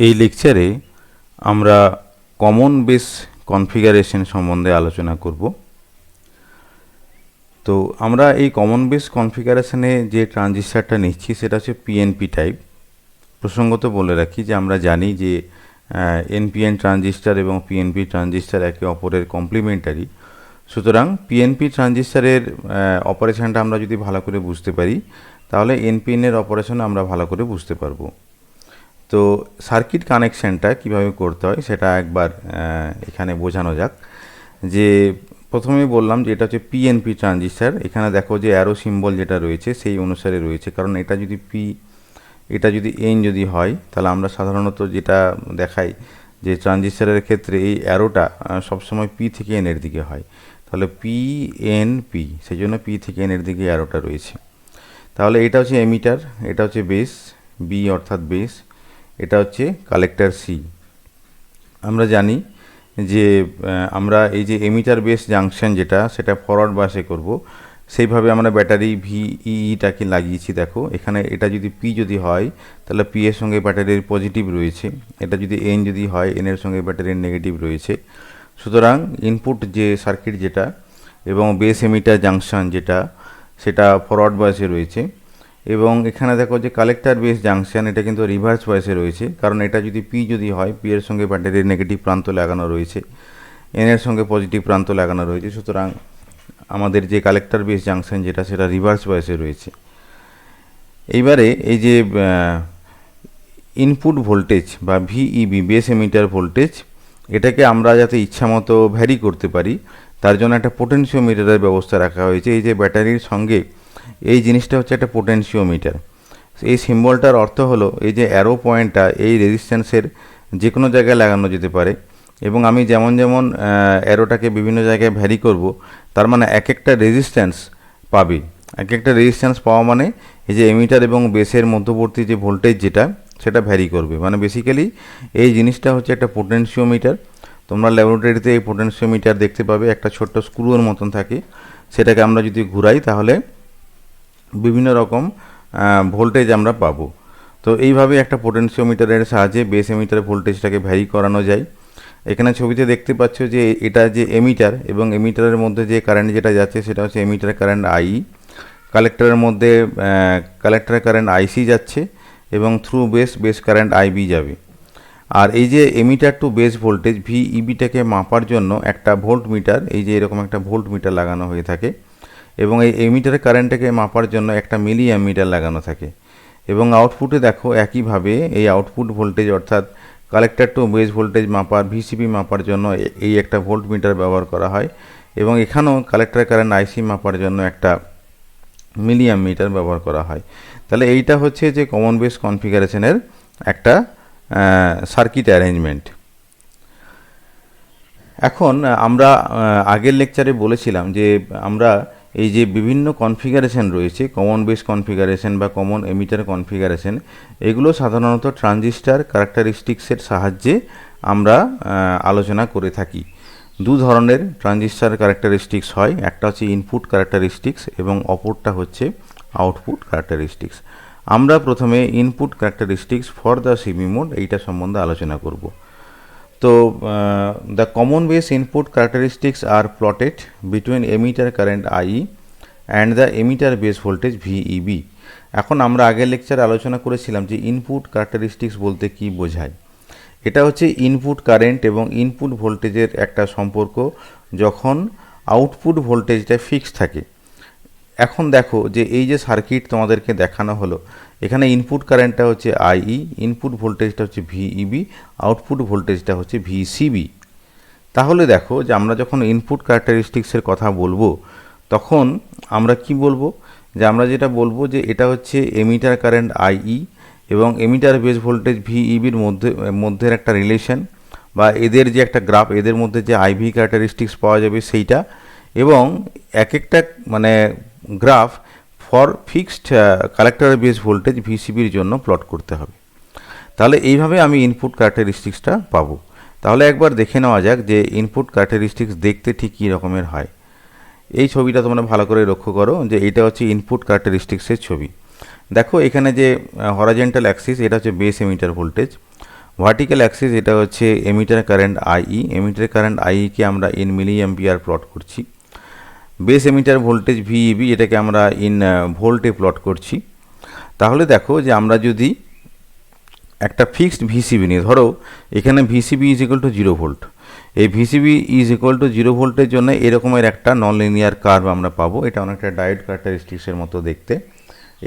এই লেকচারে আমরা কমন বেস কনফিগারেশন সম্বন্ধে আলোচনা করব। তো আমরা এই কমন বেস কনফিগারেশনে যে ট্রানজিস্টারটা নিচ্ছি সেটা হচ্ছে পিএনপি টাইপ। প্রসঙ্গত বলে রাখি যে আমরা জানি যে এনপিএন ট্রানজিস্টার এবং পিএনপি ট্রানজিস্টার একে অপরের কমপ্লিমেন্টারি। সুতরাং পিএনপি ট্রানজিস্টারের অপারেশনটা আমরা যদি ভালো করে বুঝতে পারি তাহলে এনপিএনের অপারেশন আমরা ভালো করে বুঝতে পারবো। তো সার্কিট কানেকশানটা কিভাবে করতে হয় সেটা একবার এখানে বোঝানো যাক। যে প্রথমেই বললাম যে এটা হচ্ছে পিএনপি ট্রানজিস্টার। এখানে দেখো যে অ্যারো সিম্বল যেটা রয়েছে সেই অনুসারে রয়েছে, কারণ এটা যদি এন যদি হয় তাহলে আমরা সাধারণত যেটা দেখাই যে ট্রানজিস্টারের ক্ষেত্রে এই অ্যারোটা সবসময় পি থেকে এনের দিকে হয়, তাহলে পি, সেই জন্য পি থেকে এনের দিকে অ্যারোটা রয়েছে। তাহলে এটা হচ্ছে এমিটার, এটা হচ্ছে বেস বি অর্থাৎ বেস, এটা হচ্ছে কালেক্টর সি। আমরা জানি যে আমরা এই যে এমিটার বেস জাংশন যেটা সেটা ফরওয়ার্ড বাসে করব, সেইভাবে আমরা ব্যাটারি ভিইটাকে লাগিয়েছি। দেখো এখানে এটা যদি পি যদি হয় তাহলে পি এর সঙ্গে ব্যাটারির পজিটিভ রয়েছে, এটা যদি এন যদি হয় এন এর সঙ্গে ব্যাটারির নেগেটিভ রয়েছে। সুতরাং ইনপুট যে সার্কিট যেটা এবং বেস এমিটার জাংশন যেটা সেটা ফরওয়ার্ড বাসে রয়েছে। এবং এখানে দেখো যে কালেক্টর বেস জাংশন এটা কিন্তু রিভার্স ভয়েসে রয়েছে, কারণ এটা যদি পি যদি হয় পি এর সঙ্গে ব্যাটারির নেগেটিভ প্রান্ত লাগানো রয়েছে, এন এর সঙ্গে পজিটিভ প্রান্ত লাগানো রয়েছে। সুতরাং আমাদের যে কালেক্টর বেস জাংশন যেটা সেটা রিভার্স ভয়েসে রয়েছে। এইবারে এই যে ইনপুট ভোল্টেজ বা ভিইবি বেস এমিটার ভোল্টেজ, এটাকে আমরা যাতে ইচ্ছামতো ভ্যারি করতে পারি তার জন্য একটা পোটেনশিওমিটারের ব্যবস্থা রাখা হয়েছে। এই যে ব্যাটারির সঙ্গে এই জিনিসটা হচ্ছে একটা পোটেনশিওমিটার। এই সিম্বলটার অর্থ হলো এই যে অ্যারো পয়েন্টটা এই রেজিস্ট্যান্সের যে কোনো জায়গায় লাগানো যেতে পারে, এবং আমি যেমন যেমন অ্যারোটাকে বিভিন্ন জায়গায় ভ্যারি করব তার মানে এক একটা রেজিস্ট্যান্স পাবে। এক একটা রেজিস্ট্যান্স পাওয়া মানে এই যে এমিটার এবং বেসের মধ্যবর্তী যে ভোল্টেজ যেটা সেটা ভ্যারি করবে। মানে বেসিক্যালি এই জিনিসটা হচ্ছে একটা পোটেনশিওমিটার। তোমরা ল্যাবরেটরিতে এই পোটেনশিওমিটার দেখতে পাবে, একটা ছোট্ট স্ক্রুর মতন থাকে, সেটাকে আমরা যদি ঘুরাই তাহলে বিভিন্ন রকম ভোল্টেজ আমরা পাবো। তো এইভাবে একটা পোটেনশিওমিটারের সাহায্যে বেস এমিটার ভোল্টেজটাকে ভ্যারি করানো যায়। এখানে ছবিতে দেখতে পাচ্ছ যে এটা যে এমিটার এবং এমিটারের মধ্যে যে কারেন্ট যেটা যাচ্ছে সেটা হচ্ছে এমিটার কারেন্ট আই, কালেক্টরের মধ্যে কালেক্টরের কারেন্ট আইসি যাচ্ছে এবং থ্রু বেস কারেন্ট আইবি যাবে। আর এই যে এমিটার টু বেস ভোল্টেজ ভিইবিটাকে মাপার জন্য একটা ভোল্ট মিটার, এই যে এরকম একটা ভোল্ট মিটার লাগানো হয়ে থাকে, এবং এই এমিটারের কারেন্টটাকে মাপার জন্য একটা মিলি অ্যামিটার লাগানো থাকে। এবং আউটপুটে দেখো একইভাবে এই আউটপুট ভোল্টেজ অর্থাৎ কালেক্টর টু বেস ভোল্টেজ মাপার ভিসিবি মাপার জন্য এই একটা ভোল্ট মিটার ব্যবহার করা হয়, এবং এখানেও কালেক্টর কারেন্ট আইসি মাপার জন্য একটা মিলি অ্যামিটার ব্যবহার করা হয়। তাহলে এইটা হচ্ছে যে কমন বেস কনফিগারেশনের একটা সার্কিট অ্যারেঞ্জমেন্ট। এখন আমরা আগের লেকচারে বলেছিলাম যে আমরা এই যে বিভিন্ন কনফিগারেশন রয়েছে, কমন বেস কনফিগারেশন বা কমন এমিটার কনফিগারেশন, এগুলো সাধারণত ট্রানজিস্টার ক্যারেক্টারিস্টিক্সের সাহায্যে আমরা আলোচনা করে থাকি। দু ধরনের ট্রানজিস্টার ক্যারেক্টারিস্টিক্স হয়, একটা হচ্ছে ইনপুট ক্যারেক্টারিস্টিক্স এবং অপরটা হচ্ছে আউটপুট ক্যারেক্টারিস্টিক্স। আমরা প্রথমে input characteristics for the CB mode এইটা সম্বন্ধে আলোচনা করব। তো the common base input characteristics are plotted between emitter current IE and the emitter base voltage VEB. এখন আমরা আগের লেকচারে আলোচনা করেছিলাম যে ইনপুট ক্যারেক্টারিস্টিক্স বলতে কি বোঝায়। এটা হচ্ছে ইনপুট কারেন্ট এবং ইনপুট ভোল্টেজের একটা সম্পর্ক যখন আউটপুট ভোল্টেজটা ফিক্স থাকে। এখন দেখো যে এই যে সার্কিট তোমাদেরকে দেখানো হলো, এখানে ইনপুট কারেন্টটা হচ্ছে আইই, ইনপুট ভোল্টেজটা হচ্ছে ভিইবি, আউটপুট ভোল্টেজটা হচ্ছে ভিসিবি। তাহলে দেখো যে আমরা যখন ইনপুট ক্যারেক্টারিস্টিক্সের কথা বলবো তখন আমরা কি বলবো, যে আমরা যেটা বলবো যে এটা হচ্ছে এমিটার কারেন্ট আইই এবং এমিটার বেস ভোল্টেজ ভিইবির মধ্যের একটা রিলেশন বা এদের যে একটা গ্রাফ, এদের মধ্যে যে আইভি ক্যারেক্টারিস্টিক্স পাওয়া যাবে সেইটা, এবং এক একটা মানে graph for fixed collector base voltage ভিসিবির জন্য প্লট করতে হবে। তাহলে এইভাবে আমি ইনপুট ক্যারেক্টারিস্টিক্সটা পাবো। তাহলে একবার দেখে নেওয়া যাক যে ইনপুট ক্যারেক্টারিস্টিক্স দেখতে ঠিক কী রকমের হয়। এই ছবিটা তোমরা ভালো করে লক্ষ্য করো যে এইটা হচ্ছে ইনপুট ক্যারেক্টারিস্টিক্সের ছবি। দেখো এখানে যে হরাইজন্টাল অ্যাক্সিস এটা হচ্ছে base emitter voltage, vertical axis এটা হচ্ছে emitter current IE, emitter current আইইকে আমরা ইন মিলি অ্যাম্পিয়ার প্লট করছি। বেস এমিটার ভোল্টেজ ভিইবি এটাকে আমরা ইন ভোল্টে প্লট করছি। তাহলে দেখো যে আমরা যদি একটা ফিক্সড ভিসিবি নিই, ধরো এখানে VCB is equal to 0 volt, এই ভিসিবি ইজ ইকুয়াল টু 0 ভোল্টের জন্য এরকমের একটা নন লিনিয়ার কার্ভ আমরা পাবো। এটা অনেকটা ডায়োড ক্যারেক্টারিস্টিক্সের মতো দেখতে,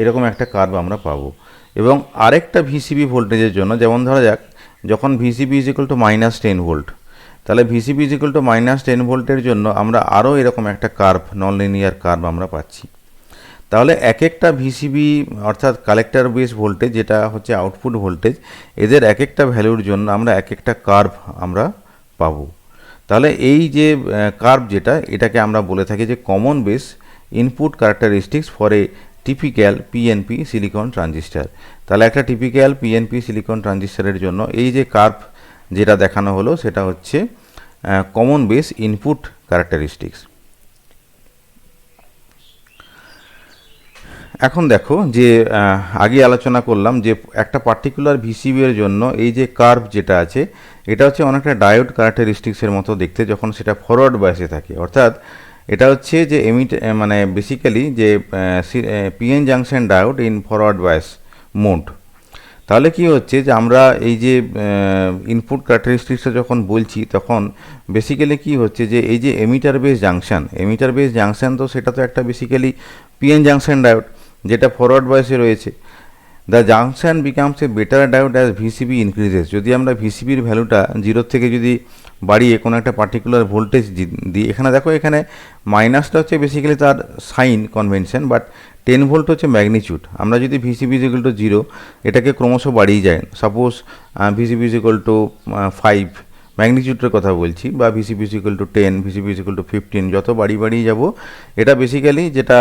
এরকম একটা কার্ভ আমরা পাবো। এবং আরেকটা ভিসিবি ভোল্টেজের জন্য, যেমন ধরা যাক যখন VCB is equal two -10 volt, তাহলে ভিসিবি ইজ ইকুয়াল টু -10 ভোল্টের জন্য আমরা আরও এরকম একটা কার্ভ, নন লিনিয়ার কার্ভ আমরা পাচ্ছি। তাহলে এক একটা ভিসিবি অর্থাৎ কালেক্টর বেস ভোল্টেজ যেটা হচ্ছে আউটপুট ভোল্টেজ, এদের এক একটা ভ্যালুর জন্য আমরা এক একটা কার্ভ আমরা পাবো। তাহলে এই যে কার্ভ যেটা, এটাকে আমরা বলে থাকি যে common base input characteristics for a typical PNP silicon transistor. তাহলে একটা টিপিক্যাল পিএনপি সিলিকন ট্রানজিস্টারের জন্য এই যে কার্ভ যেটা দেখানো হলো সেটা হচ্ছে কমন বেস ইনপুট ক্যারেক্টারিস্টিক্স। এখন দেখো যে আগে আলোচনা করলাম যে একটা পার্টিকুলার ভিসিবি এর জন্য এই যে কার্ভ যেটা আছে এটা হচ্ছে অনেকটা ডায়োড ক্যারেক্টারিস্টিক্সের মতো দেখতে যখন সেটা ফরওয়ার্ড বায়াসে থাকে। অর্থাৎ এটা হচ্ছে যে মানে বেসিক্যালি যে PN junction diode in forward bias mode. তাহলে কি হচ্ছে যে আমরা এই যে ইনপুট ক্যারেক্টারিস্টিক্সটা যখন বলছি তখন বেসিক্যালি কি হচ্ছে যে এই যে এমিটার বেস জাংশন, তো সেটা তো একটা বেসিক্যালি পিএন জাংশন ডায়োড যেটা ফরওয়ার্ড বায়াসে রয়েছে। The junction becomes a better diode as VCB increases. যদি আমরা ভিসিবির ভ্যালুটা 0 থেকে যদি বাড়িয়ে কোনো একটা পার্টিকুলার ভোল্টেজ দিই, এখানে দেখো এখানে মাইনাসটা হচ্ছে বেসিক্যালি তার সাইন কনভেনশন, বাট 10 ভোল্ট হচ্ছে ম্যাগনিচিউড। আমরা যদি ভিসিবি ইজ ইকুয়াল টু 0 এটাকে ক্রমশ বাড়িয়ে যায়, suppose VCB is equal two 5 ম্যাগনিচিউডের কথা বলছি, বা VCB is equal two 10, VCB is equal two 15, যত বাড়িয়ে যাব এটা বেসিক্যালি যেটা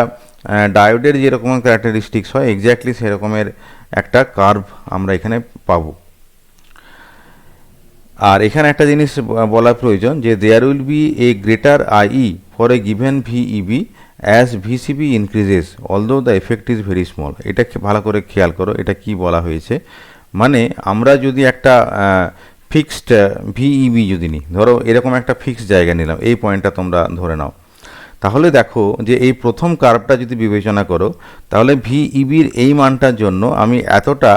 ডায়োডের যেরকম ক্যারেক্টারিস্টিক্স হয় এক্স্যাক্টলি সেরকমের একটা কার্ভ আমরা এখানে পাবো। আর এখানে একটা জিনিস বলা প্রয়োজন যে there will be a greater IE for a given VBE as VCB increases although the effect is very small. এটা ভালো করে খেয়াল করো, এটা কি বলা হয়েছে। মানে আমরা যদি একটা ফিক্সড ভিইবি যদি নিই, ধরো এরকম একটা ফিক্সড জায়গা নিলাম, এই পয়েন্টটা তোমরা ধরে নাও, তাহলে দেখো যে এই প্রথম কার্ভটা যদি বিবেচনা করো তাহলে ভিইবির এই মানটার জন্য আমি এতটা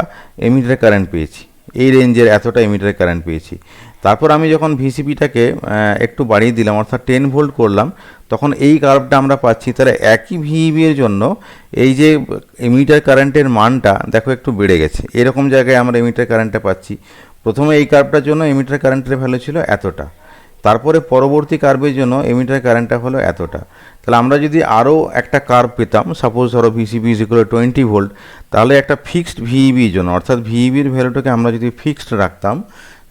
এমিটার কারেন্ট পেয়েছি, এই রেঞ্জের এতটা এমিটার কারেন্ট পেয়েছি। তারপর আমি যখন ভিসিবিটাকে একটু বাড়িয়ে দিলাম অর্থাৎ 10 ভোল্ট করলাম, তখন এই কার্ভটা আমরা পাচ্ছি। তাহলে একই ভিইবি এর জন্য এই যে এমিটার কারেন্টের মানটা দেখো একটু বেড়ে গেছে, এরকম জায়গায় আমরা এমিটার কারেন্টটা পাচ্ছি। প্রথমে এই কার্ভটার জন্য এমিটার কারেন্টের ভ্যালু ছিল এতটা, তারপরে পরবর্তী কার্ভের জন্য এমিটার কারেন্টটা হলো এতটা। তাহলে আমরা যদি আরও একটা কার্ভ পেতাম, সাপোজ ধরো VCB is equal two 20 volt, তাহলে একটা ফিক্সড ভিইবির জন্য অর্থাৎ ভিইবির ভ্যালুটাকে আমরা যদি ফিক্সড রাখতাম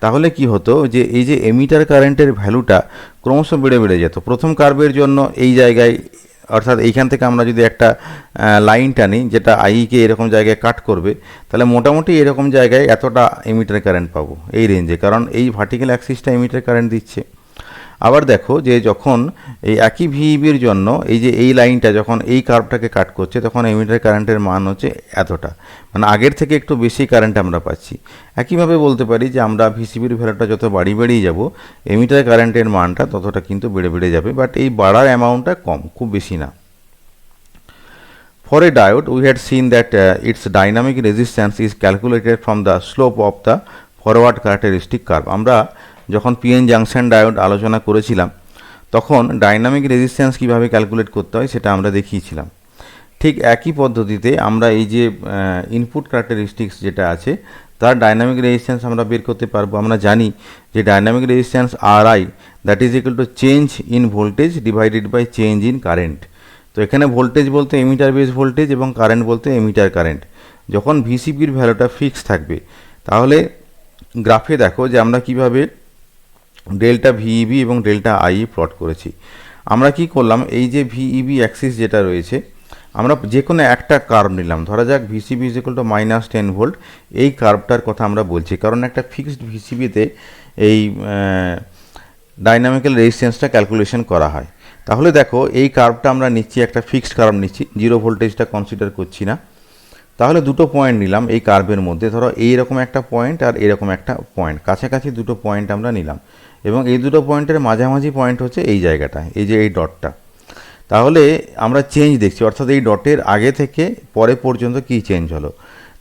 তাহলে কি হতো যে এই যে এমিটার কারেন্টের ভ্যালুটা ক্রমশ বেড়ে যেত। প্রথম কার্ভের জন্য এই জায়গায় অর্থাৎ এইখান থেকে আমরা যদি একটা লাইন টানি যেটা আইকে এরকম জায়গায় কাট করবে, তাহলে মোটামুটি এরকম জায়গায় এতটা এমিটার কারেন্ট পাবো এই রেঞ্জে, কারণ এই ভার্টিক্যাল অ্যাক্সিসটা এমিটার কারেন্ট দিচ্ছে। আবার দেখো যে যখন এই একই ভিইবির জন্য এই যে এই লাইনটা যখন এই কার্ভটাকে কাট করছে তখন এমিটার কারেন্টের মান হচ্ছে এতটা, মানে আগের থেকে একটু বেশি কারেন্ট আমরা পাচ্ছি। একইভাবে বলতে পারি যে আমরা ভিসিবির ভ্যালুটা যত বাড়িয়ে যাব এমিটার কারেন্টের মানটা ততটা কিন্তু বেড়ে যাবে, বাট এই বাড়ার অ্যামাউন্টটা কম, খুব বেশি না। For a diode, we had seen that its dynamic resistance is calculated from the slope of the forward characteristic curve. আমরা যখন পিএন জাংশন ডায়োড আলোচনা করেছিলাম তখন ডাইনামিক রেজিস্ট্যান্স কীভাবে ক্যালকুলেট করতে হয় সেটা আমরা দেখিয়েছিলাম। ঠিক একই পদ্ধতিতে আমরা এই যে ইনপুট ক্যারেক্টারিস্টিক্স যেটা আছে তার ডাইনামিক রেজিস্ট্যান্স আমরা বের করতে পারবো। আমরা জানি যে dynamic resistance RI that is equal to change in voltage divided by change in current. তো এখানে ভোল্টেজ বলতে এমিটার বেস ভোল্টেজ এবং কারেন্ট বলতে এমিটার কারেন্ট। যখন ভিসিবির ভ্যালুটা ফিক্স থাকবে তাহলে গ্রাফে দেখো যে আমরা কিভাবে ডেল্টা ভিইবি এবং ডেল্টা আই প্লট করেছি। আমরা কি করলাম, এই যে ভিইবি অ্যাক্সিস যেটা রয়েছে আমরা যে কোনো একটা কার্ভ নিলাম, ধরা যাক VCB is equal two -10 volt, এই কার্ভটার কথা আমরা বলছি কারণ একটা ফিক্সড ভিসিবিতে এই ডাইনামিক্যাল রেজিস্ট্যান্সটা ক্যালকুলেশন করা হয়। তাহলে দেখো এই কার্ভটা আমরা নিচ্ছি, একটা ফিক্সড কার্ভ নিচ্ছি, 0 ভোল্টেজটা কনসিডার করছি না। তাহলে দুটো পয়েন্ট নিলাম এই কার্ভের মধ্যে, ধরো এইরকম একটা পয়েন্ট আর এরকম একটা পয়েন্ট, কাছাকাছি দুটো পয়েন্ট আমরা নিলাম, এবং এই দুটো পয়েন্টের মাঝামাঝি পয়েন্ট হচ্ছে এই জায়গাটা, এই যে এই ডটটা। তাহলে আমরা চেঞ্জ দেখছি, অর্থাৎ এই ডটের আগে থেকে পরে পর্যন্ত কি চেঞ্জ হলো।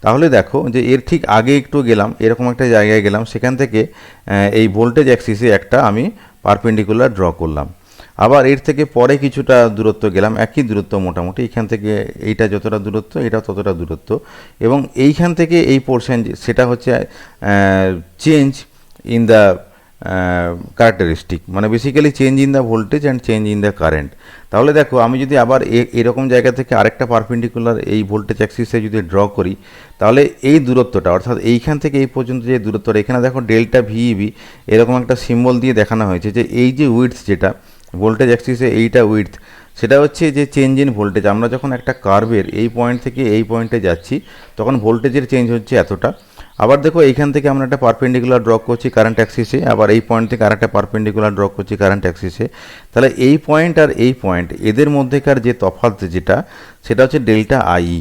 তাহলে দেখো যে এর ঠিক আগে একটু গেলাম, এরকম একটা জায়গায় গেলাম, সেখান থেকে এই ভোল্টেজ অ্যাক্সিসে একটা আমি পারপেন্ডিকুলার ড্র করলাম। আবার এর থেকে পরে কিছুটা দূরত্ব গেলাম, একই দূরত্ব মোটামুটি, এখান থেকে এইটা যতটা দূরত্ব এটা ততটা দূরত্ব, এবং এইখান থেকে এই পোর্শন সেটা হচ্ছে চেঞ্জ ইন দ্য ক্যারেক্টারিস্টিক, মানে basically change in the voltage and change in the current. তাহলে দেখো আমি যদি আবার এরকম জায়গা থেকে আরেকটা পারপেন্ডিকুলার এই ভোল্টেজ অ্যাক্সিসে যদি ড্র করি, তাহলে এই দূরত্বটা, অর্থাৎ এইখান থেকে এই পর্যন্ত যে দূরত্বটা, এখানে দেখো ডেল্টা ভিইবি এরকম একটা সিম্বল দিয়ে দেখানো হয়েছে, যে এই যে উইডথ যেটা ভোল্টেজ অ্যাক্সিসে এইটা উইডথ, সেটা হচ্ছে যে চেঞ্জ ইন ভোল্টেজ। আমরা যখন একটা কার্ভের এই পয়েন্ট থেকে এই পয়েন্টে যাচ্ছি তখন ভোল্টেজের চেঞ্জ হচ্ছে এতটা। আবার দেখো এইখান থেকে আমরা একটা পারপেন্ডিকুলার ড্র করছি কারেন্ট অ্যাক্সিসে, আবার এই পয়েন্ট থেকে আরেকটা পারপেন্ডিকুলার ড্র করছি কারেন্ট অ্যাক্সিসে। তাহলে এই পয়েন্ট আর এই পয়েন্ট এদের মধ্যেকার যে তফাৎ যেটা, সেটা হচ্ছে ডেল্টা আই।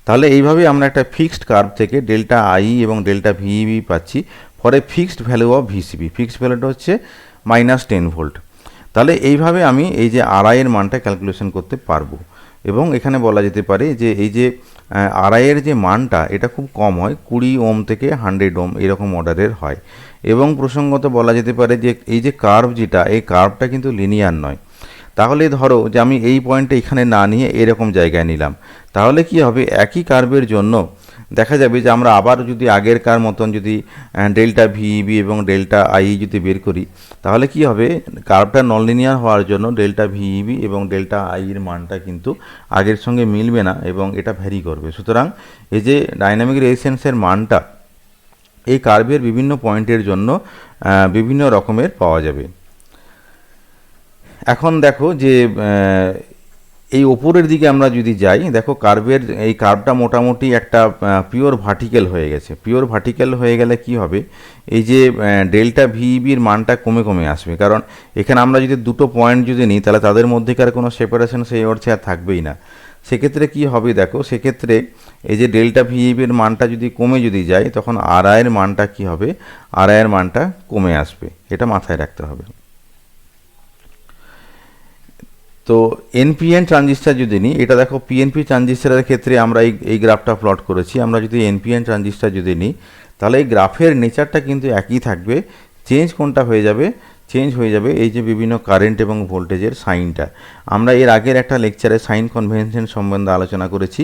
তাহলে এইভাবে আমরা একটা ফিক্সড কার্ভ থেকে ডেল্টা আই এবং ডেল্টা ভিইবি পাচ্ছি for a fixed value of VCB. Fixed ভ্যালুটা হচ্ছে -10 ভোল্ট। তাহলে এইভাবে আমি এই যে আরআই এর মানটা ক্যালকুলেশন করতে পারবো। এবং এখানে বলা যেতে পারে যে এই যে আরআই এর যে মানটা এটা খুব কম হয়, 20 ওম থেকে 100 ওম এরকম অর্ডারের হয়। এবং প্রসঙ্গত বলা যেতে পারে যে এই যে কার্ভ যেটা, এই কার্ভটা কিন্তু লিনিয়ার নয়। তাহলে ধরো যে আমি এই পয়েন্টটা এখানে না নিয়ে এরকম জায়গায় নিলাম, তাহলে কি হবে, একই কার্ভের জন্য দেখা যাবে যে আমরা আবার যদি আগেরকার মতন যদি ডেল্টা ভিইবি এবং ডেল্টা আই যদি বের করি, তাহলে কি হবে, কার্ভটা নন লিনিয়ার হওয়ার জন্য ডেল্টা ভিইবি এবং ডেল্টা আই এর মানটা কিন্তু আগের সঙ্গে মিলবে না এবং এটা ভ্যারি করবে। সুতরাং এই যে ডাইনামিক রেজিস্ট্যান্সের মানটা এই কার্ভের বিভিন্ন পয়েন্টের জন্য বিভিন্ন রকমের পাওয়া যাবে। এখন দেখো যে এই ওপরের দিকে আমরা যদি যাই, দেখো কার্ভের এই কার্ভটা মোটামুটি একটা পিওর ভার্টিক্যাল হয়ে গেছে। পিওর ভার্টিক্যাল হয়ে গেলে কি হবে, এই যে ডেল্টা ভিইবির মানটা কমে কমে আসবে, কারণ এখানে আমরা যদি দুটো পয়েন্ট যদি নিই তাহলে তাদের মধ্যেকার কোনো সেপারেশন সেই অর্থে আর থাকবেই না। সেক্ষেত্রে কি হবে, দেখো সেক্ষেত্রে এই যে ডেল্টা ভিইবির মানটা যদি কমে যদি যায়, তখন আরআই এর মানটা কি হবে, আরআই এর মানটা কমে আসবে, এটা মাথায় রাখতে হবে। তো এনপিএন ট্রানজিস্টার যদি নিই, এটা দেখো পিএনপি ট্রানজিস্টারের ক্ষেত্রে আমরা এই গ্রাফটা প্লট করেছি। আমরা যদি এনপিএন ট্রানজিস্টার যদি নিই, তাহলে এই গ্রাফের নেচারটা কিন্তু একই থাকবে, চেঞ্জ কোনটা হয়ে যাবে, চেঞ্জ হয়ে যাবে এই যে বিভিন্ন কারেন্ট এবং ভোল্টেজের সাইনটা। আমরা এর আগের একটা লেকচারে সাইন কনভেনশন সম্বন্ধে আলোচনা করেছি,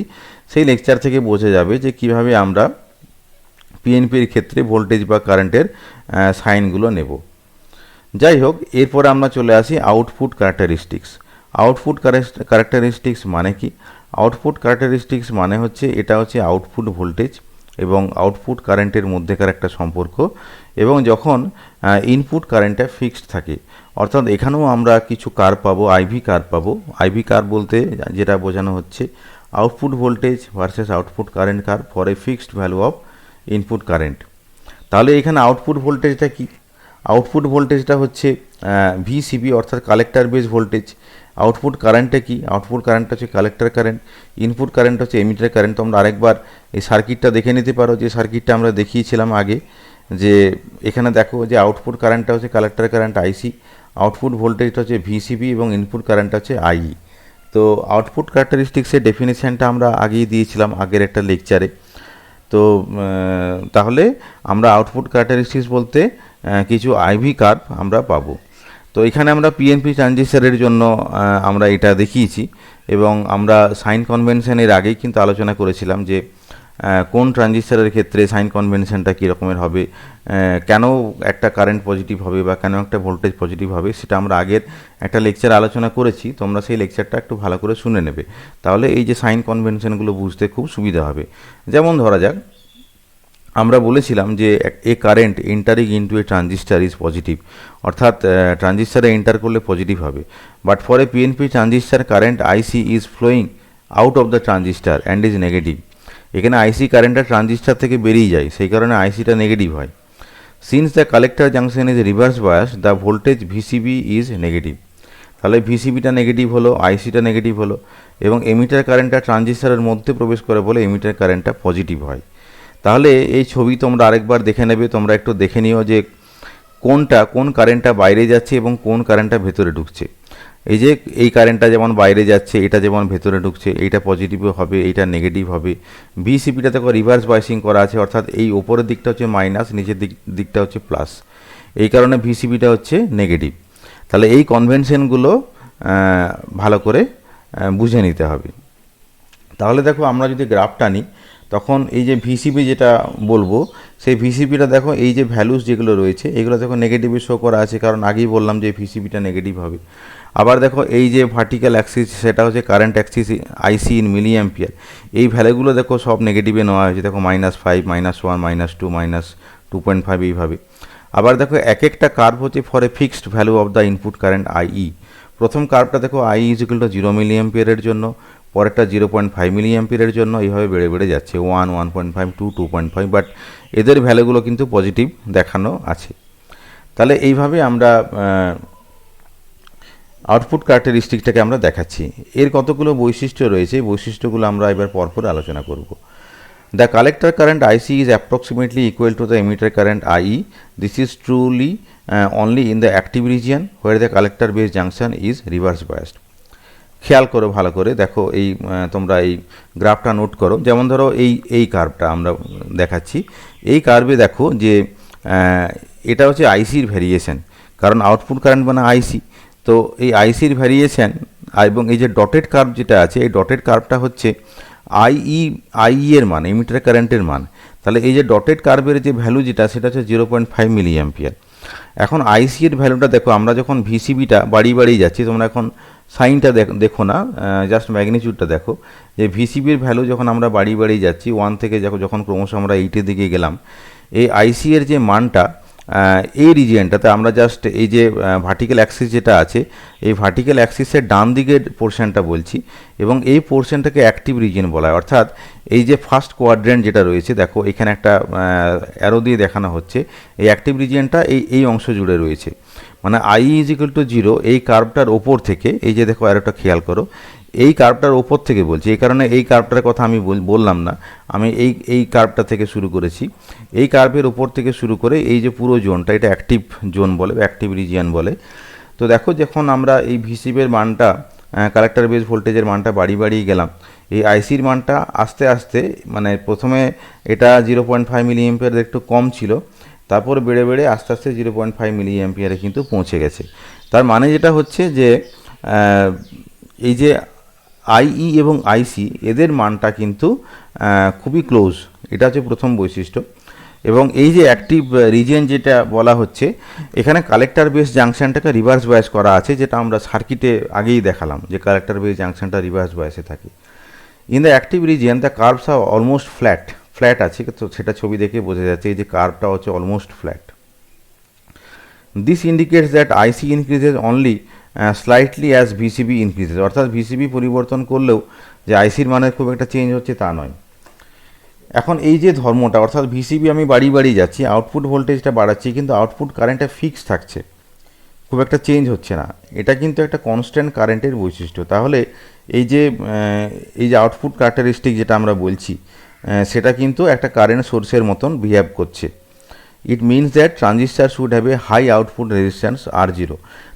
সেই লেকচার থেকে বোঝা যাবে যে কিভাবে আমরা পিএনপির ক্ষেত্রে ভোল্টেজ বা কারেন্টের সাইনগুলো নেব। যাই হোক, এরপরে আমরা চলে আসি আউটপুট ক্যারেক্টারিস্টিক্স। আউটপুট ক্যারেক্টারিস্টিক্স মানে কি? আউটপুট ক্যারেক্টারিস্টিক্স মানে হচ্ছে এটা হচ্ছে আউটপুট ভোল্টেজ এবং আউটপুট কারেন্টের মধ্যেকার একটা সম্পর্ক, এবং যখন ইনপুট কারেন্টটা ফিক্সড থাকে, অর্থাৎ এখানেও আমরা কিছু কার্ভ পাবো, আইভি কার্ভ পাবো। আইভি কার্ভ বলতে যেটা বোঝানো হচ্ছে output voltage versus output current curve for a fixed value of input current. তাহলে এখানে আউটপুট ভোল্টেজটা কি? আউটপুট ভোল্টেজটা হচ্ছে ভিসিবি, অর্থাৎ কালেক্টর বেস ভোল্টেজ। আউটপুট কারেন্টটা কি? আউটপুট কারেন্টটা হচ্ছে কালেক্টর কারেন্ট, ইনপুট কারেন্ট হচ্ছে এমিটার কারেন্ট। তোমরা আরেকবার এই সার্কিটটা দেখে নিতে পারো, যে সার্কিটটা আমরা দেখিয়েছিলাম আগে, যে এখানে দেখো যে আউটপুট কারেন্টটা হচ্ছে কালেক্টর কারেন্ট আইসি, আউটপুট ভোল্টেজটা হচ্ছে ভিসিবি এবং ইনপুট কারেন্টটা হচ্ছে আইই। তো আউটপুট ক্যারেক্টারিস্টিক্সের ডেফিনেশানটা আমরা আগেই দিয়েছিলাম আগের একটা লেকচারে। তো তাহলে আমরা আউটপুট ক্যারেক্টারিস্টিক্স বলতে কিছু আইভি কার্ভ আমরা পাবো। তো এখানে আমরা পিএনপি ট্রানজিস্টারের জন্য আমরা এটা দেখিয়েছি, এবং আমরা সাইন কনভেনশনের আগেই কিন্তু আলোচনা করেছিলাম যে কোন ট্রানজিস্টারের ক্ষেত্রে সাইন কনভেনশনটা কী রকমের হবে, কেন একটা কারেন্ট পজিটিভ হবে বা কেন একটা ভোল্টেজ পজিটিভ হবে, সেটা আমরা আগের একটা লেকচারে আলোচনা করেছি। তোমরা সেই লেকচারটা একটু ভালো করে শুনে নেবে, তাহলে এই যে সাইন কনভেনশনগুলো বুঝতে খুব সুবিধা হবে। যেমন ধরা যাক, আমরা বলেছিলাম যে a current entering into a transistor is positive, অর্থাৎ ট্রানজিস্টারে এন্টার করলে পজিটিভ হবে। But for a PNP transistor current IC is flowing out of the transistor and is negative. এখানে আইসি কারেন্টটা ট্রানজিস্টার থেকে বেরিয়ে যায়, সেই কারণে আইসিটা নেগেটিভ হয়। Since the collector junction is reverse bias, the voltage VCB is negative. তাহলে ভিসিবিটা নেগেটিভ হলো, আইসিটা নেগেটিভ হলো, এবং এমিটার কারেন্টটা ট্রানজিস্টরের মধ্যে প্রবেশ করে বলে এমিটার কারেন্টটা পজিটিভ হয়। তাহলে এই ছবি তোমরা আরেকবার দেখে নেবে, তোমরা একটু দেখে নিও যে কোন কারেন্টটা বাইরে যাচ্ছে এবং কোন কারেন্টটা ভেতরে ঢুকছে। এই যে এই কারেন্টটা যেমন বাইরে যাচ্ছে, এটা যেমন ভেতরে ঢুকছে, এইটা পজিটিভও হবে, এইটা নেগেটিভ হবে। ভিসিবিটা দেখো রিভার্স বাইসিং করা আছে, অর্থাৎ এই ওপরের দিকটা হচ্ছে মাইনাস, নিচের দিকটা হচ্ছে প্লাস, এই কারণে ভিসিবিটা হচ্ছে নেগেটিভ। তাহলে এই কনভেনশনগুলো ভালো করে বুঝে নিতে হবে। তাহলে দেখো আমরা যদি গ্রাফটা নিই, তখন এই যে ভিসিবি যেটা বলবো, সেই ভিসিবিটা দেখো এই যে ভ্যালুস যেগুলো রয়েছে এগুলো দেখো নেগেটিভে শো করা আছে, কারণ আগেই বললাম যে ভিসিবিটা নেগেটিভ হবে। আবার দেখো এই যে ভার্টিক্যাল অ্যাক্সিস সেটা হচ্ছে current axis IC in milli ampere, এই ভ্যালুগুলো দেখো সব নেগেটিভে নেওয়া হয়েছে, দেখো -5, -1, -2, -2.5 এইভাবে। আবার দেখো এক একটা কার্ভ হচ্ছে for a fixed value of the input current আইই। প্রথম কার্ভটা দেখো আই ইজ ইকুয়াল টু 0 মিলি অ্যাম্পিয়ারের জন্য, পরেরটা 0.5 মিলি অ্যাম্পিয়ারের জন্য, এইভাবে বেড়ে বেড়ে যাচ্ছে 1, 1.5, 2, 2.5, বাট এদের ভ্যালুগুলো কিন্তু পজিটিভ দেখানো আছে। তাহলে এইভাবে আমরা আউটপুট ক্যারেক্টারিস্টিকটাকে আমরা দেখাচ্ছি। এর কতগুলো বৈশিষ্ট্য রয়েছে, বৈশিষ্ট্যগুলো আমরা এবার পরপর আলোচনা করব। The collector current IC is approximately equal to the emitter current IE. This is truly only in the active region where the collector base junction is reverse biased. খেয়াল করো ভালো করে, দেখো এই তোমরা এই গ্রাফটা নোট করো। যেমন ধরো এই কার্ভটা আমরা দেখাচ্ছি, এই কার্ভে দেখো যে এটা হচ্ছে আইসির ভ্যারিয়েশন, কারণ আউটপুট কারেন্ট মানে আইসি। তো এই আইসির ভ্যারিয়েশন এবং এই যে ডটেড কার্ভ যেটা আছে, এই ডটেড কার্ভটা হচ্ছে আইই এর মান, এমিটার কারেন্টের মান। তাহলে এই যে ডটেড কার্ভের যে ভ্যালু যেটা সেটা হচ্ছে 0.5 মিলি অ্যাম্পিয়ার। এখন আইসি এর ভ্যালুটা দেখো, আমরা যখন ভিসিবিটা বাড়িয়ে যাচ্ছি, তোমরা এখন সাইনটা দেখো না, জাস্ট ম্যাগনিচিউডটা দেখো, যে ভিসিবির ভ্যালু যখন আমরা বাড়িয়ে যাচ্ছি 1 থেকে যখন ক্রমশ আমরা 8-এর দিকে গেলাম, এই আইসি এর যে মানটা এই রিজিয়নটাতে আমরা জাস্ট এই যে ভার্টিক্যাল অ্যাক্সিস যেটা আছে, এই ভার্টিক্যাল অ্যাক্সিসের ডান দিকের পোর্শনটা বলছি, এবং এই পোর্শনটাকে অ্যাক্টিভ রিজিয়ন বলা হয়। অর্থাৎ এই যে ফার্স্ট কোয়াড্রেন্ট যেটা রয়েছে, দেখো এখানে একটা অ্যারো দিয়ে দেখানো হচ্ছে, এই অ্যাক্টিভ রিজিয়নটা এই অংশ জুড়ে রয়েছে। মানে আই ইজ ইকুয়াল টু 0 এই কার্ভটার ওপর থেকে, এই যে দেখো অ্যারোটা খেয়াল করো, এই কার্ভটার ওপর থেকে বলছি, এই কারণে এই কার্ভটার কথা আমি বললাম না, আমি এই কার্ভটা থেকে শুরু করেছি। এই কার্ভের ওপর থেকে শুরু করে এই যে পুরো জোনটা, এটা অ্যাক্টিভ জোন বলে, অ্যাক্টিভ রিজিয়ন বলে। তো দেখো যখন আমরা এই ভিসিবির মানটা, কালেক্টর বেস ভোল্টেজের মানটা বাড়িয়ে গেলাম, এই আইসির মানটা আস্তে আস্তে, মানে প্রথমে এটা 0.5 মিলি অ্যাম্পিয়ার একটু কম ছিল, তারপর বেড়ে আস্তে আস্তে 0.5 মিলি অ্যাম্পিয়ারে কিন্তু পৌঁছে গেছে। তার মানে যেটা হচ্ছে যে এই যে আইই এবং আইসি এদের মানটা কিন্তু খুবই ক্লোজ, এটা হচ্ছে প্রথম বৈশিষ্ট্য। এবং এই যে অ্যাক্টিভ রিজিয়ন যেটা বলা হচ্ছে, এখানে কালেক্টর বেস জাংশনটাকে রিভার্স বায়াস করা আছে, যেটা আমরা সার্কিটে আগেই দেখালাম যে কালেক্টর বেস জাংশনটা রিভার্স বায়াসে থাকে। In the active region the curves are almost flat আছে, তো সেটা ছবি দেখে বোঝা যাচ্ছে এই যে কার্ভটা হচ্ছে almost flat. This indicates that IC increases only slightly as VCB increases, অর্থাৎ ভিসিবি পরিবর্তন করলেও যে আইসির মানের খুব একটা চেঞ্জ হচ্ছে তা নয়। এখন এই যে ধর্মটা, অর্থাৎ ভিসিবি আমি বাড়িয়ে যাচ্ছি, আউটপুট ভোল্টেজটা বাড়াচ্ছি, কিন্তু আউটপুট কারেন্টটা ফিক্স থাকছে, খুব একটা চেঞ্জ হচ্ছে না, এটা কিন্তু একটা কনস্ট্যান্ট কারেন্টের বৈশিষ্ট্য। তাহলে এই যে আউটপুট ক্যারেক্টারিস্টিক যেটা আমরা বলছি, সেটা কিন্তু একটা কারেন্ট সোর্সের মতন বিহেভ করছে। It means that transistor should have a high output resistance R0।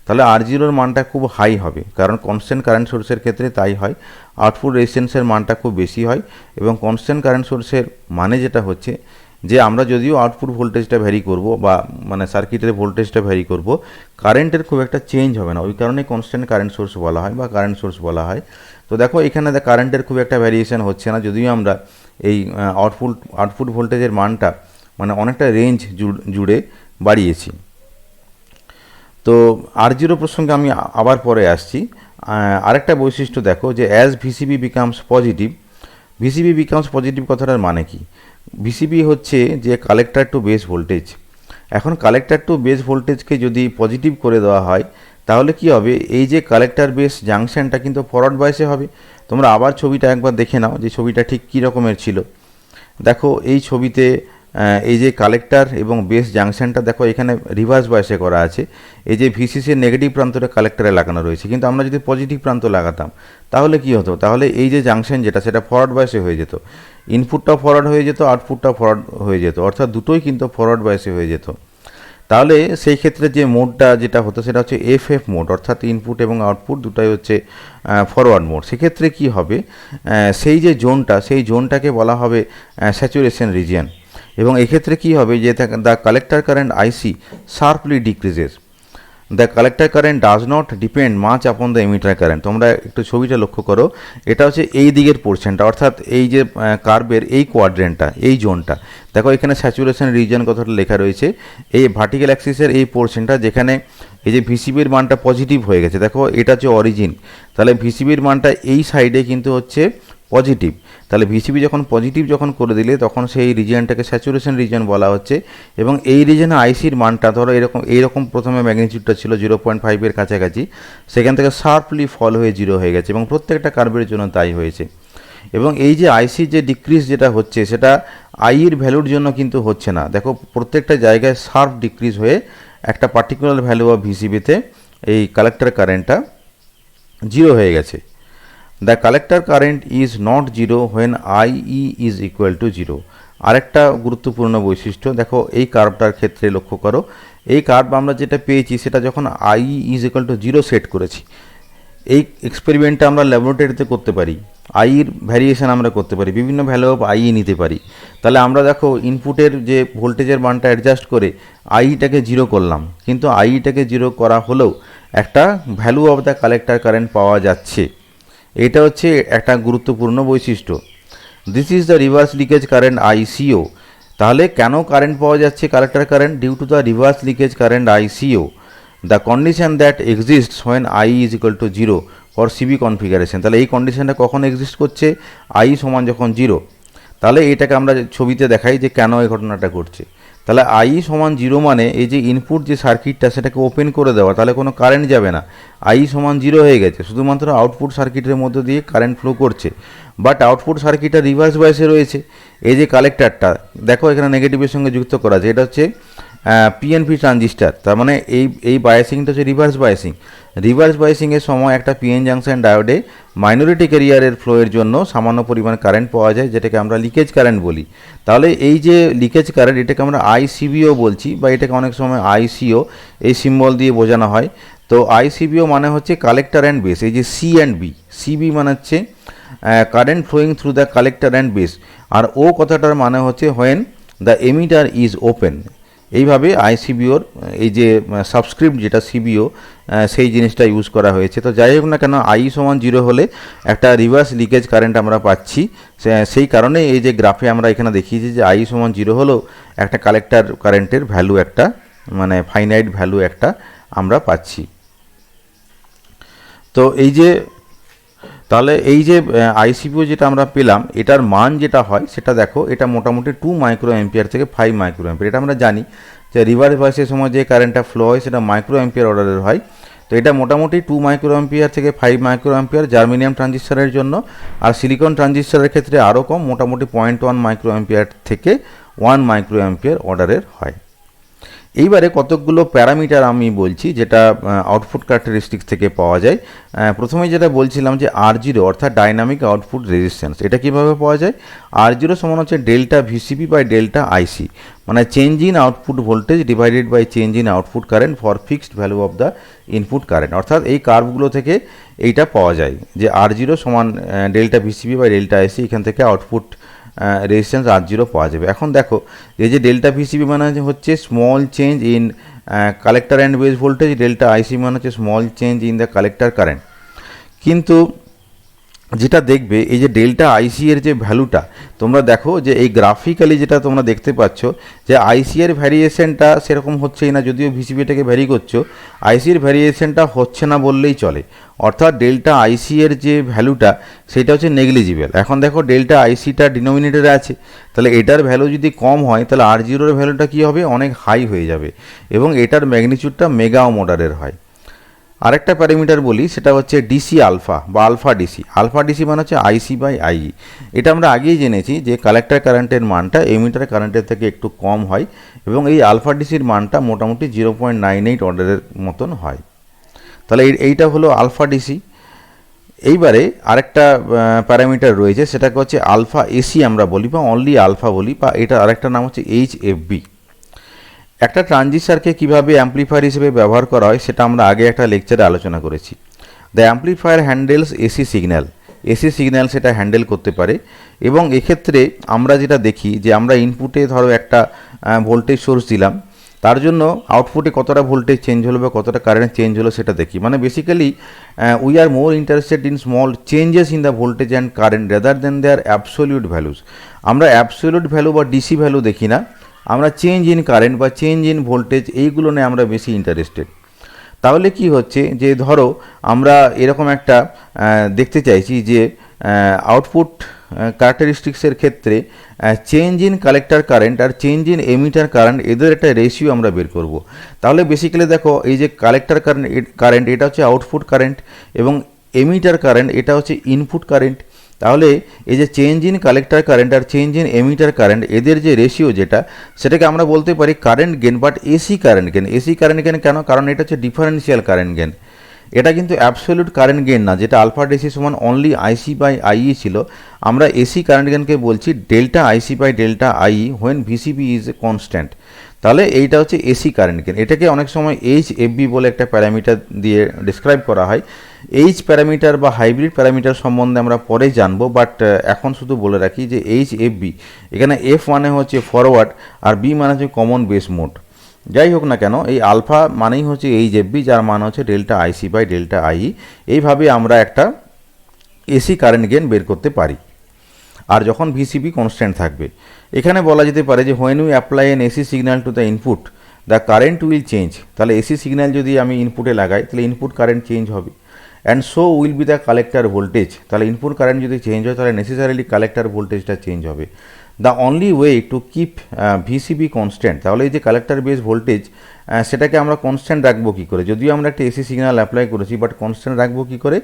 তাহলে R0-র মানটা খুব হাই হবে, কারণ কনস্ট্যান্ট কারেন্ট সোর্সের ক্ষেত্রে তাই হয়, আউটপুট রেজিস্ট্যান্সের মানটা খুব বেশি হয়। এবং কনস্ট্যান্ট কারেন্ট সোর্সের মানে যেটা হচ্ছে যে আমরা যদিও আউটপুট ভোল্টেজটা ভ্যারি করব, বা মানে সার্কিটের ভোল্টেজটা ভ্যারি করব, কারেন্টের খুব একটা চেঞ্জ হবে না, ওই কারণে কনস্ট্যান্ট কারেন্ট সোর্স বলা হয় বা কারেন্ট সোর্স বলা হয়। তো দেখো এখানে কারেন্টের খুব একটা ভ্যারিয়েশন হচ্ছে না, যদিও আমরা এই আউটপুট ভোল্টেজের মানটা মানে অনেকটা রেঞ্জ জুড়ে বাড়িয়েছি। তো R0 প্রসঙ্গে আমি আবার পরে আসছি। আরেকটা বৈশিষ্ট্য দেখো, যে as VCB becomes positive, VCB becomes positive কথাটার মানে কি? ভিসিবি হচ্ছে যে কালেক্টর টু বেস ভোল্টেজ। এখন কালেক্টর টু বেস ভোল্টেজকে যদি পজিটিভ করে দেওয়া হয়, তাহলে কি হবে, এই যে কালেক্টর বেস জাংশনটা কিন্তু ফরওয়ার্ড বায়াসে হবে। তোমরা আবার ছবিটা একবার দেখে নাও যে ছবিটা ঠিক কী রকমের ছিল। দেখো এই ছবিতে এই যে কালেক্টর এবং বেস জাংশনটা দেখো এখানে রিভার্স বায়াসে করা আছে। এই যে ভিসিসির নেগেটিভ প্রান্তটা কালেক্টরে লাগানো রয়েছে, কিন্তু আমরা যদি পজিটিভ প্রান্ত লাগাতাম তাহলে কি হতো, তাহলে এই যে জাংশন যেটা সেটা ফরওয়ার্ড বায়াসে হয়ে যেত, ইনপুটটাও ফরওয়ার্ড হয়ে যেত, আউটপুটটাও ফরওয়ার্ড হয়ে যেত, অর্থাৎ দুটোই কিন্তু ফরওয়ার্ড বায়াসে হয়ে যেত। তাহলে সেই ক্ষেত্রে যে মোডটা যেটা হতো সেটা হচ্ছে এফ মোড, অর্থাৎ ইনপুট এবং আউটপুট দুটাই হচ্ছে ফরওয়ার্ড মোড। সেক্ষেত্রে কি হবে, সেই যে জোনটা সেই জোনটাকে বলা হবে স্যাচুরেশন রিজিয়ন। এবং এক্ষেত্রে কি হবে যে the collector current IC sharply decreases, the collector current does not depend much upon the emitter current. তোমরা একটু ছবিটা লক্ষ্য করো, এটা হচ্ছে এই দিকের পোর্শনটা, অর্থাৎ এই যে কার্ভের এই কোয়াড্রেন্টটা, এই জোনটা দেখো এখানে স্যাচুরেশন রিজিয়ন কথাটা লেখা রয়েছে। এই ভার্টিক্যাল অ্যাক্সিসের এই পোর্শনটা যেখানে এই যে ভিসিবির মানটা পজিটিভ হয়ে গেছে, দেখো এটা হচ্ছে অরিজিন, তাহলে ভিসিবির মানটা এই সাইডে কিন্তু হচ্ছে পজিটিভ। তাহলে ভিসিবি যখন পজিটিভ যখন করে দিলে তখন সেই রিজিয়নটাকে স্যাচুরেশন রিজিয়ন বলা হচ্ছে। এবং এই রিজিয়নে আইসির মানটা ধরো এইরকম প্রথমে ম্যাগনিটিউডটা ছিল 0.5-এর কাছাকাছি, সেখান থেকে শার্পলি ফল হয়ে 0 হয়ে গেছে, এবং প্রত্যেকটা কার্ভের জন্য তাই হয়েছে। এবং এই যে আইসির যে ডিক্রিজ যেটা হচ্ছে সেটা আইয়ের ভ্যালুর জন্য কিন্তু হচ্ছে না, দেখো প্রত্যেকটা জায়গায় শার্প ডিক্রিজ হয়ে একটা পার্টিকুলার ভ্যালু অফ ভিসিবিতে এই কালেক্টর কারেন্টটা 0 হয়ে গেছে। The collector current is not 0 when আইই is equal to 0। আরেকটা গুরুত্বপূর্ণ বৈশিষ্ট্য দেখো এই কার্ভটার ক্ষেত্রে লক্ষ্য করো, এই কার্ভ আমরা যেটা পেয়েছি সেটা যখন আইই ইজ ইকুয়াল টু 0 সেট করেছি, এই এক্সপেরিমেন্টটা আমরা ল্যাবরেটরিতে করতে পারি, আইয়ের ভ্যারিয়েশন আমরা করতে পারি, বিভিন্ন ভ্যালু অফ আইই নিতে পারি। তাহলে আমরা দেখো ইনপুটের যে ভোল্টেজের মানটা অ্যাডজাস্ট করে আইটাকে 0 করলাম, কিন্তু আইটাকে 0 করা হলেও একটা value of the collector current পাওয়া যাচ্ছে। এটা হচ্ছে একটা গুরুত্বপূর্ণ বৈশিষ্ট্য। This is the reverse leakage current ICO. তাহলে কেন কারেন্ট পাওয়া যাচ্ছে collector current? Due to the reverse leakage current ICO, the condition that exists when I is equal to 0 for CB configuration. তাহলে এই কন্ডিশনটা কখন এক্সিস্ট করছে? আই সমান যখন 0। তাহলে এটাকে আমরা ছবিতে দেখাই যে কেন এই ঘটনাটা ঘটছে। তাহলে আই সমান 0 মানে এই যে ইনপুট যে সার্কিটটা সেটাকে ওপেন করে দেওয়া, তাহলে কোনো কারেন্ট যাবে না, আই সমান 0 হয়ে গেছে, শুধুমাত্র আউটপুট সার্কিটের মধ্যে দিয়ে কারেন্ট ফ্লো করছে। বাট আউটপুট সার্কিটটা রিভার্স বায়াসে রয়েছে। এই যে কালেক্টরটা দেখো এখানে নেগেটিভের সঙ্গে যুক্ত করা আছে, এটা হচ্ছে পিএনপি ট্রানজিস্টার, তার মানে এই বায়াসিংটা হচ্ছে রিভার্স বায়াসিং। রিভার্স বায়াসিংয়ের সময় একটা পিএন জাংশন ডায়োডে মাইনরিটি ক্যারিয়ারের ফ্লোয়ের জন্য সামান্য পরিমাণ কারেন্ট পাওয়া যায়, যেটাকে আমরা লিকেজ কারেন্ট বলি। তাহলে এই যে লিকেজ কারেন্ট এটাকে আমরা আইসিবিও বলছি, বা এটাকে অনেক সময় আইসিও এই সিম্বল দিয়ে বোঝানো হয়। তো আইসিবিও মানে হচ্ছে কালেক্টর অ্যান্ড বেস। এই যে সি অ্যান্ড বি, সিবি মানে হচ্ছে current flowing through the collector and base, আর ও কথাটার মানে হচ্ছে when the emitter is open. এইভাবে আইসিবিওর এই যে সাবস্ক্রিপ্ট যেটা সিবিও সেই জিনিসটা ইউজ করা হয়েছে। তো যাই হোক না কেন আই সমান 0 হলে একটা রিভার্স লিকেজ কারেন্ট আমরা পাচ্ছি। সেই কারণে এই যে গ্রাফে আমরা এখানে দেখিয়েছি যে আই সমান 0 হলেও একটা কালেক্টর কারেন্টের ভ্যালু একটা মানে ফাইনাইট ভ্যালু একটা আমরা পাচ্ছি। তো এই যে তাহলে এই যে আইসিপিও যেটা আমরা পেলাম এটার মান যেটা হয় সেটা দেখো, এটা মোটামুটি 2 মাইক্রো অ্যাম্পিয়ার থেকে 5 মাইক্রো অ্যাম্পিয়ার। এটা আমরা জানি যে রিভার্স বায়াসের সময় যে কারেন্টটা ফ্লো হয় সেটা মাইক্রো অ্যাম্পিয়ার অর্ডারের হয়। তো এটা মোটামুটি 2 মাইক্রো অ্যাম্পিয়ার থেকে 5 মাইক্রো অ্যাম্পিয়ার জার্মেনিয়াম ট্রানজিস্টরের জন্য, আর সিলিকন ট্রানজিস্টরের ক্ষেত্রে আরও কম, মোটামুটি 0.1 মাইক্রো অ্যাম্পিয়ার থেকে 1 মাইক্রো অ্যাম্পিয়ার অর্ডারের হয়। এইবারে কতকগুলো প্যারামিটার আমি বলছি যেটা আউটপুট ক্যারেক্টারিস্টিক্স থেকে পাওয়া যায়। প্রথমে যেটা বলছিলাম যে R0 অর্থাৎ ডাইনামিক আউটপুট রেজিস্ট্যান্স, এটা কিভাবে পাওয়া যায়? R0 সমান হচ্ছে delta VCB by delta IC, মানে change in output voltage divided by change in output current for fixed value of the input current. অর্থাৎ এই কার্ভগুলো থেকে এইটা পাওয়া যায় যে R0 সমান ডেল্টা ভিসিবি বাই ডেল্টা আইসি, এখান থেকে আউটপুট রেজিস্ট্যান্স R0 পাওয়া যাবে। এখন দেখো এই যে ডেল্টা ভিসিবি মানে হচ্ছে small change in collector and base voltage, delta IC মানে হচ্ছে small change in the collector current. কিন্তু যেটা দেখবে এই যে ডেল্টা আইসি এর যে ভ্যালুটা তোমরা দেখো যে এই গ্রাফিক্যালি যেটা তোমরা দেখতে পাচ্ছ যে আইসি এর ভ্যারিয়েশনটা সেরকম হচ্ছেই না, যদিও ভিসিবিটাকে ভ্যারি করছো আইসির ভ্যারিয়েশনটা হচ্ছে না বললেই চলে। অর্থাৎ ডেল্টা আইসি এর যে ভ্যালুটা সেটা হচ্ছে নেগলিজিবল। এখন দেখো ডেল্টা আইসিটা ডিনোমিনেটরে আছে, তাহলে এটার ভ্যালু যদি কম হয় তাহলে R0 এর ভ্যালুটা কী হবে? অনেক হাই হয়ে যাবে, এবং এটার ম্যাগনিচিউডটা মেগা অর্ডারের হয়। আরেকটা প্যারামিটার বলি, সেটা হচ্ছে ডিসি আলফা বা আলফা ডিসি। আলফা ডিসি মানে হচ্ছে আইসি বাই আইই। এটা আমরা আগেই জেনেছি যে কালেক্টর কারেন্টের মানটা এমিটার কারেন্টের থেকে একটু কম হয় এবং এই আলফা ডিসির মানটা মোটামুটি 0.98 অর্ডারের মতন হয়। তাহলে এইটা হলো আলফা ডিসি। এইবারে আরেকটা প্যারামিটার রয়েছে, সেটাকে হচ্ছে আলফা এসি আমরা বলি বা অনলি আলফা বলি, বা এটা আরেকটা নাম হচ্ছে এইচএফবি। একটা ট্রানজিস্টরকে কীভাবে অ্যাম্প্লিফায়ার হিসেবে ব্যবহার করা হয় সেটা আমরা আগে একটা লেকচারে আলোচনা করেছি। The amplifier handles AC signal. AC signal সেটা হ্যান্ডেল করতে পারে এবং এক্ষেত্রে আমরা যেটা দেখি যে আমরা ইনপুটে ধরো একটা ভোল্টেজ সোর্স দিলাম, তার জন্য আউটপুটে কতটা ভোল্টেজ চেঞ্জ হলো বা কতটা কারেন্ট চেঞ্জ হলো সেটা দেখি। মানে basically we are more interested in small changes in the voltage and current rather than their absolute values. আমরা অ্যাবসোলিউট ভ্যালু বা ডিসি ভ্যালু দেখি না, আমরা চেঞ্জ ইন কারেন্ট বা চেঞ্জ ইন ভোল্টেজ এইগুলো নিয়ে আমরা বেশি ইন্টারেস্টেড। তাহলে কি হচ্ছে যে ধরো আমরা এরকম একটা দেখতে চাইছি যে আউটপুট ক্যারেক্টারিস্টিক্সের ক্ষেত্রে চেঞ্জ ইন কালেক্টর কারেন্ট আর চেঞ্জ ইন এমিটার কারেন্ট এদের একটা রেশিও আমরা বের করব। তাহলে বেসিক্যালি দেখো এই যে কালেক্টর কারেন্ট এটা হচ্ছে আউটপুট কারেন্ট এবং এমিটার কারেন্ট এটা হচ্ছে ইনপুট কারেন্ট। তাহলে এই যে চেঞ্জ ইন কালেক্টর কারেন্ট আর চেঞ্জ ইন এমিটার কারেন্ট এদের যে রেশিও যেটা, সেটাকে আমরা বলতে পারি current gain, but AC current gain. AC current gain কেন? কারণ এটা হচ্ছে ডিফারেন্সিয়াল কারেন্ট গেন, এটা কিন্তু অ্যাবসোলিউট কারেন্ট গেন না, যেটা আলফা ডিসি সমান অনলি আইসি বাই আইই ছিল। আমরা এসি কারেন্ট গেনকে বলছি delta IC by delta IE when VCB is a constant. তাহলে এইটা হচ্ছে এসি কারেন্ট গেন। এটাকে অনেক সময় এইচএফবি বলে একটা প্যারামিটার দিয়ে ডিসক্রাইব করা হয়। এইচ প্যারামিটার বা হাইব্রিড প্যারামিটার সম্বন্ধে আমরা পরে জানবো, বাট এখন শুধু বলে রাখি যে এইচএফবি, এখানে এফ মানে হচ্ছে ফরওয়ার্ড আর বি মানে হচ্ছে কমন বেস মোড। যাই হোক না কেন, এই আলফা মানেই হচ্ছে এইচএফবি, যার মান হচ্ছে delta IC by delta IE. এইভাবে আমরা একটা এসি কারেন্ট গেন বের করতে পারি, আর যখন ভিসিবি কনস্ট্যান্ট থাকবে। এখানে বলা যেতে পারে যে when we apply N AC signal to the input the current will change. তাহলে এসি সিগন্যাল যদি আমি ইনপুটে লাগাই তাহলে ইনপুট কারেন্ট চেঞ্জ হবে, and so will be the collector voltage. তাহলে ইনপুট কারেন্ট যদি চেঞ্জ হয় তাহলে নেসেসারিলি কালেক্টর ভোল্টেজটা চেঞ্জ হবে। The only way to keep VCB constant. তাহলে এই যে কালেক্টর বেস ভোল্টেজ সেটাকে আমরা কনস্ট্যান্ট রাখবো কী করে? যদিও আমরা একটা এসি সিগন্যাল অ্যাপ্লাই করেছি, বাট কনস্ট্যান্ট রাখবো কী করে?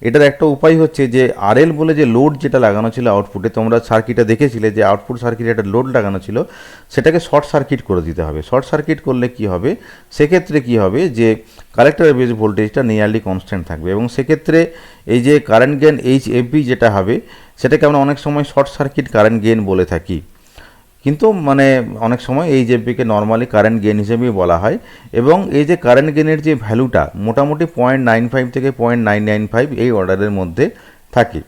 এটার একটা উপায় হচ্ছে যে আরএল বলে যে লোড যেটা লাগানো ছিল আউটপুটে, তোমরা সার্কিটে দেখেছিলে যে আউটপুট সার্কিটে একটা লোড লাগানো ছিল, সেটাকে শর্ট সার্কিট করে দিতে হবে। শর্ট সার্কিট করলে কি হবে? সেক্ষেত্রে কি হবে যে কালেক্টরের বেস ভোল্টেজটা নিয়ারলি কনস্ট্যান্ট থাকবে এবং সেক্ষেত্রে এই যে কারেন্ট গেন এইচএফবি যেটা হবে সেটাকে আমরা অনেক সময় শর্ট সার্কিট কারেন্ট গেন বলে থাকি, কিন্তু মানে অনেক সময় এইচএফবিকে নর্মালি কারেন্ট গেন হিসেবেই বলা হয়। এবং এই যে কারেন্ট গেনের যে ভ্যালুটা মোটামুটি 0.95 থেকে 0.995 এই অর্ডারের মধ্যে থাকে।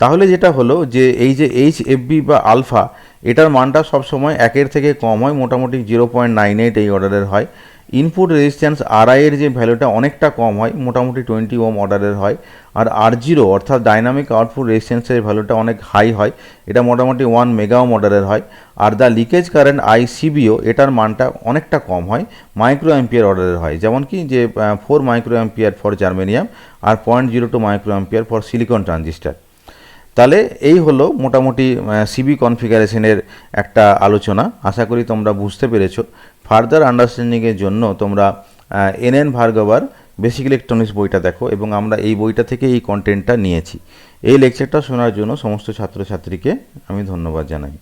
তাহলে যেটা হলো যে এই যে এইচএফবি বা আলফা, এটার মানটা সবসময় 1 থেকে কম হয়, মোটামুটি 0.98 এই অর্ডারের হয়। ইনপুট রেজিস্ট্যান্স আরআই এর যে ভ্যালুটা অনেকটা কম হয়, মোটামুটি 20 ওম অর্ডারের হয়। আর আর0 অর্থাৎ ডাইনামিক আউটপুট রেজিস্ট্যান্সের ভ্যালুটা অনেক হাই হয়, এটা মোটামুটি 1 মেগা ওম অর্ডারের হয়। আর দ্য লিকেজ কারেন্ট আইসিবিও, এটার মানটা অনেকটা কম হয়, মাইক্রো অ্যাম্পিয়ার অর্ডারের হয়। যেমন কি যে 4 মাইক্রো অ্যাম্পিয়ার ফর জার্মেনিয়াম আর 0.02 microampere for silicon transistor. তাহলে এই হলো মোটামুটি সিবি কনফিগারেশনের একটা আলোচনা। আশা করি তোমরা বুঝতে পেরেছো। ফার্দার আন্ডারস্ট্যান্ডিংয়ের জন্য তোমরা এনএন ভার্গবার বেসিক ইলেকট্রনিক্স বইটা দেখো, এবং আমরা এই বইটা থেকে এই কন্টেন্টটা নিয়েছি। এই লেকচারটা শোনার জন্য সমস্ত ছাত্রছাত্রীকে আমি ধন্যবাদ জানাই।